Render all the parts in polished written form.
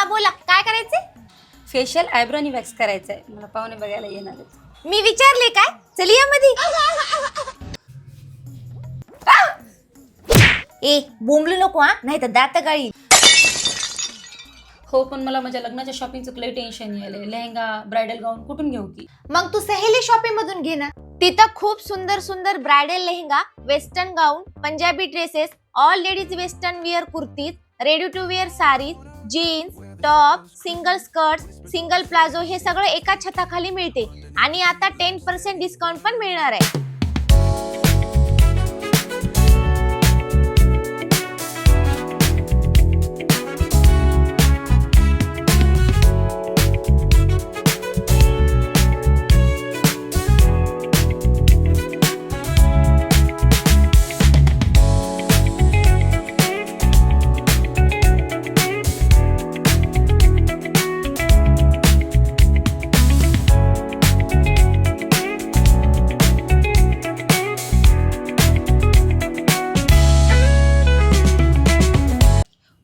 हा बोला, काय करायचंय? फेशियल आयब्रो आणि वॅक्स करायचंय, मला पाहुणे बघायला येणार आहेत. मी विचारले काय? चल या मध्ये. ए बोंबलू नको हा, नाही तर दात गाळी. हो, पण मला माझ्या लग्नाच्या शॉपिंगचं लई टेन्शन यायलंय. लेहंगा, ब्रायडल गाऊन कुठून घेऊ की? मग तू सहेली शॉपिंग मधून घे ना. तिथं खूप सुंदर सुंदर bridal lehenga, western gown, Punjabi dresses, all ladies western wear kurtis, ready to wear saris, jeans, top, single skirt, single palazzo हे सगळं एका छताखाली मिळते आणि आता 10% डिस्काउंट पण मिळणार आहे.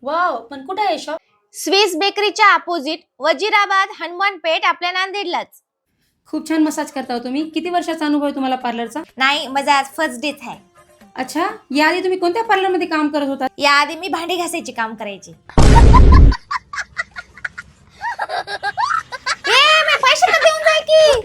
वाव, पण कुठे आहे शॉप? स्विस बेकरीच्या अपोजिट वजीराबाद हनुमान पेठ आपल्या नांदेडलाच. खूप छान मसाज करता हो तुम्ही. किती वर्षाचा अनुभव आहे तुम्हाला पार्लरचा? नाही, माझा आज फर्स्ट डेच आहे. अच्छा, याआधी तुम्ही कोणत्या पार्लरमध्ये काम करत होता? याआधी मी भांडी घासायचे काम करायचे.